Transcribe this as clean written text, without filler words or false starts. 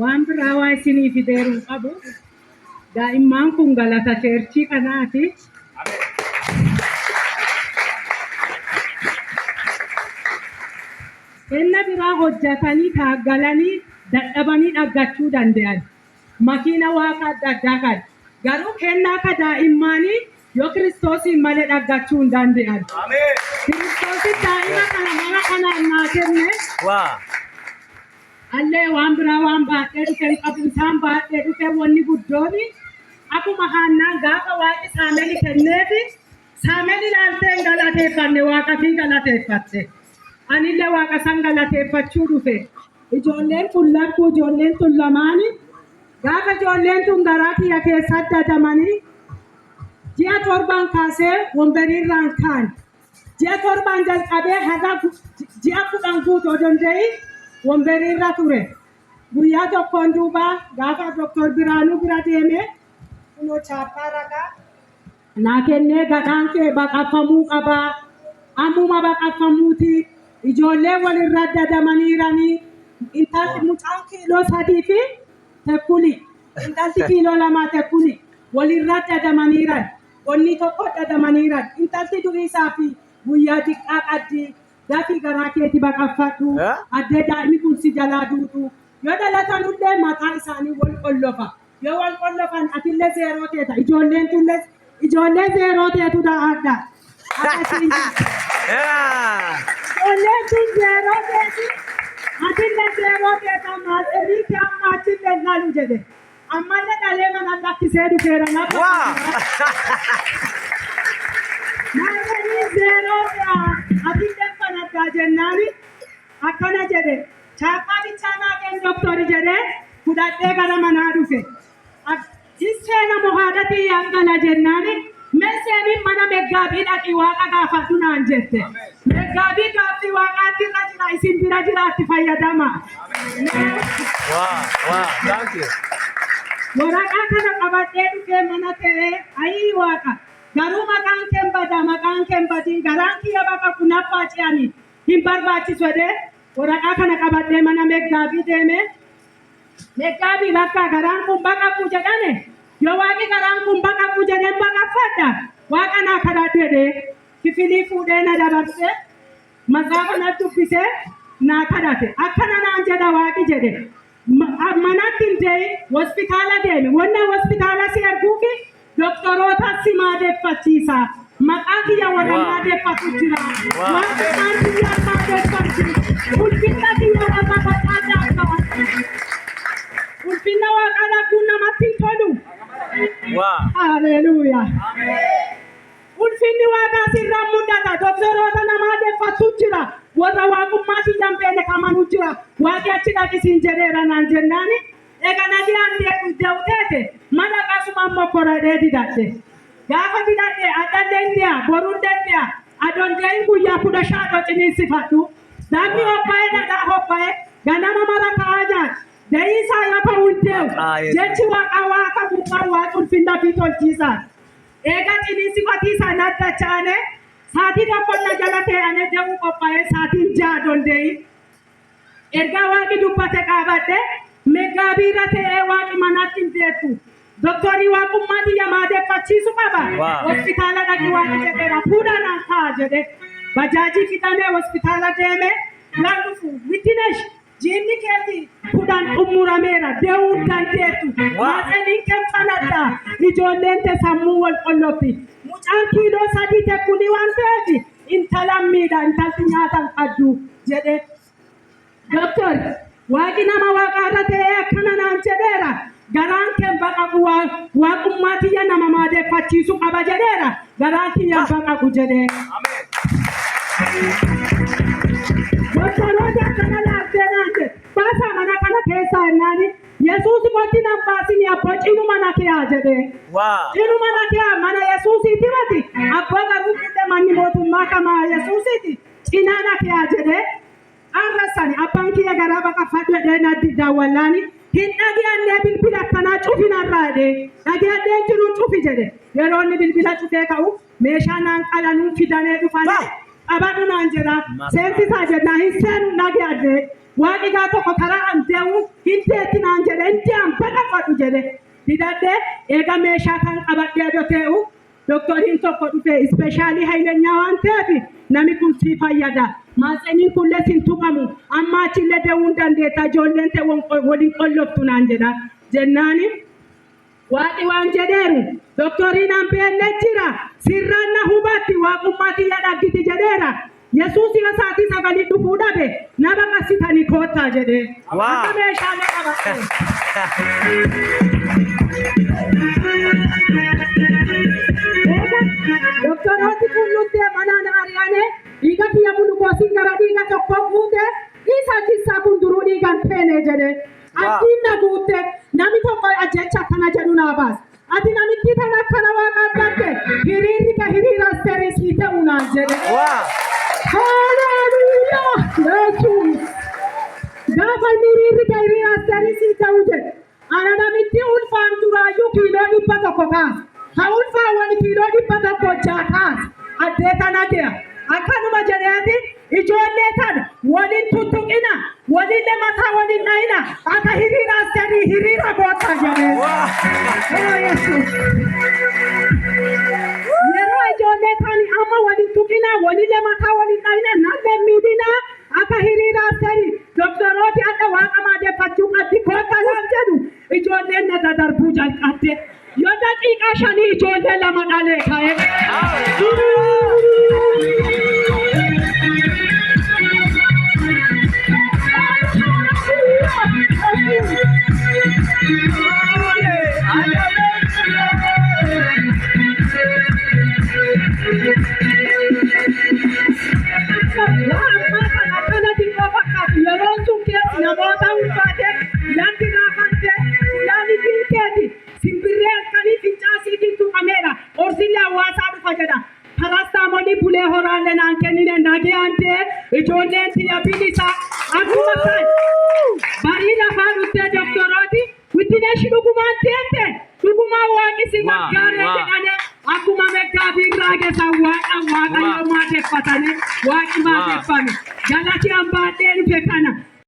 waan biraa waa isinii fideeruu qabu. Daa'imman kun galata cheerchii kanaati. Kenna biraa hojjetanii taaggalanii dadhabanii dhaggachuu danda'an. Makiina waaqa adda addaa kan garuu kennaa akka daa'immaanii yoo Kiristoosiin malee dhaggachuu hin danda'an. Kiristoosiin daa'ima kana mara kanaan naa kenne. Allee waan biraa waan baadhee dhufe qabu isaan baadhee dhufe wanni guddooni akkuma Haannaan gaafa waaqni Saamu'eel kenneefi Saamu'eel ilaaltee hin galateeffanne waaqa fi galateeffatte. Anillee waaqa san galateeffachuu dhufe. Ijoolleen kun lakkuu ijoolleen tun lamaani gaafa ijoolleen tun garaa kiyya keessa addadamanii ji'a 7 kaasee wambiriirraan kaan ji'a 7 jalqabee haga ji'a 10 guutuu danda'e wambiriirra ture. Guyyaa tokkoon duuba gaafa Dr. Biraanuu bira deemee kunoo chaappaa ragaa naa kennee gadhaan kee baqaffamuu qabaa ammuma baqaffamuuti. Ijoolleen walirra addadamaniiranii intalli mucaan kiiloo 3 fi tekkuli intalli kiiloo 2 tekkuli walirra addadamaniiran onni tokko addadamaniiran intalli duriisaa fi guyyaa xiqqaa qaddi dafii garaa keeti baqaffadhu addee daa'imni kun si jalaa duutu yoo dhalatanullee mataa isaanii wal qollofa yoo wal qollofan atillee zeeroo teeta ijoolleen zeeroo teetu da'aadha. Ijoolleen tun zeeroo teeti atillee zeeroo teeta maatii fi amma atillee laalu jedhe ammallee dhalee mana lakkisee dhufeera nafa. Maatii zeeroo teeta atillee fanaddaa jennaani akkana jedhe chaappaa bichaa naa kennu doktori jedhee fudhadhee gara manaa dhufe. Isseena mohaadatii yaangala jennaani meesseeni mana meggaabii dhaqii waaqa gaafadhu naan jette. Meggaabii gaaffii waaqaatti irra jira isin bira jiraatti fayyadama. Waraqaa kana qabadhee dhufee mana ta'ee ayii waaqa garuu maqaan keen bada maqaan keen badii garaan kiyya bakka kun abbaa ce'anii hin barbaachisu jedhee waraqaa kana qabadhee mana meggaabii deemee meggaabii bakka garaan kun baqaquu jedhane yoo waaqi garaan kun baqaquu jedheen baqaffadha waaqa naa kadhadhu jedhee kifilii fuudhee na dabarse masaafa na dubbisee naa kadhate akkana naan jedha waaqi jedhe manatti hin dee'i hospitaala deemi wanna hospitaala si arguufi doktoroota si maadeeffachiisa maqaa kiyya warra maadeeffatu jira waaqa kaan kiyya maadeeffatu ulfinna kiyya warra baqaadhaa qaban ulfinna waaqa dhaguun namatti hin tolu. Haleluuyaa. Ulfinni waaqaa sirraan mul'ata doktoroota maadeeffatu jira warra waaqummaa kiyyan beene kamanuu jira waaqi achi dhaqisiin jedheera naan jennaani eega nagaan deebi'u teete mana qasuma mokkoradhee didadhe gaafa didadhe adhallee ndiya boruun dande'a adondeeyin guyyaa 10 shaadho ciniinsifadhu daanni hobba'ee dhagaa hobba'ee ganama mara ka'aa nyaatu deeyisaa yoo ta'u hin dee'u jechi waaqa guutaa waaqa ulfinna fi tolchiisaa eega ciniinsifatiisaa naddacha'ane saatii tokkonna jala ta'ane deemuu qophaa'ee saatiin 6 dondeeyi ergaa waaqi dubbate qaabadhe meggaabiirra ta'ee waaqi manatti hin deettu doktorii waaqummaa kiyya maadeeffachiisu qaba hospitaala dhaqi waaqi jedheera fuudhanaan ka'a jedhe bajaajii fixanee hospitaala deeme lan dhufu wittinesh jiinni keeti kudhan xumurameera dee'uu dandeettu waaqaniin kenfanadha ijoolleen te sammuu wal qollofti mucaan kiiloo 3 tekkuli waan ta'eef intalan miidha intalti nyaatan qaddu jedhe doktor waaqi nama waaqaarra ta'ee akkana naan jedheera garaan keen baqaqu waaqummaa kiyya nama maadeeffachiisu qaba jedheera garaan kiyya baqaqu jedhee. Doktoroota akkana laaftee naan jedhe baasaa mana kana keessaa jennaani Yesuus qotti nan baasini abbaa cinuma na kee jedhee. Cinuma na kee mana Yesuusiiti mati abbaa garuu fuudhee manni mootummaa kamaa Yesuusiiti cinaa na kee jedhee. Arrasani abbaan kiyya garaa baqaffadhu jedhee naddi daawwallaani hin dhageenye bilbila akkanaa cufinarraa jedhee dhageenyee jiru cufi jedhe yeroo inni bilbila cufee ka'u meeshaa naan qalanuu fidanii dhufanii qabadhu naan jedha seensisaa jennaa hin seenu dhageenye waaqi gaa tokko karaa an deemu hin teetti naan Ega meeshaa kan qabadhee dotee'u doktoriin tokko dhufe ispeeshaalii haylenyaa waan ta'eef nami kun si fayyada. Maatsaniin kunillee sin tuqamu amma achillee deemuun dandeetta ijoolleen ta'e waliin qolloftu naan jedha jennaani waaqi waan jedheeru doktoriin hambeenне jira sirraan na hubatti waaqummaatti yadhaggiti jedheera. Yesuus isaatii sagalee dhufuu dhabe nama qasitanii koottaa jedhee akka meeshaalee qabate. Doktorooti kun nuti manaan ari'ane dhiiga kiyya gulukoosiin gara dhiiga tokko guute isa keessaa kun duruu dhiigaan feene jedhe addiin na guute namni tokko ajjecha akkana jedhu naa baas ati namitti tan akkana waaqa addatte hiriirri ka hiriira asteerisii ta'uu naan jedhe. Hallelujah! Yesuus gaafa hiriirri ka hiriira asteerisii ta'uu jedhe ana namitti ulfaan duraayyuu kiiloo 100 kaas. Haulfa wani kiiloo 100 jaataas addeeta nagaya akkanuma jedheeti ijoollee tana waliin tuttuqina waliin mataa waliin dhayina akka hiriira asteerii hiriira goota jedhee. Yeroo ijoollee tani amma waliin tuqina waliin mataa waliin dhayina nallee miidhina akka hiriira asteerii doktorooti adda waaqa maadeeffachuu qabdi goota naan jedhu ijoolleen na darbuu jalqabde. Yo daqiiqa shanii ijoollee lama dhalee ka'e. Yeroon sun keessa namoota ulfaate yanti raafante ulaani dinkeeti. Simbirree akkanii fincaasiitiin tuqameera. Orsillee hawaasaa dhufa jedha. Parastaamoolii bulee horaallee naan kennine nagayaan ta'e ijoolleen xiyya bilisaa akkuma kan barii lafaa dhuftee doktorooti wittineeshi dhugumaan teette dhugumaan waaqisi gaaree jedhane akkuma meggaa biirraa geessan waaqayyo maadeeffatane waaqi maadeeffame galati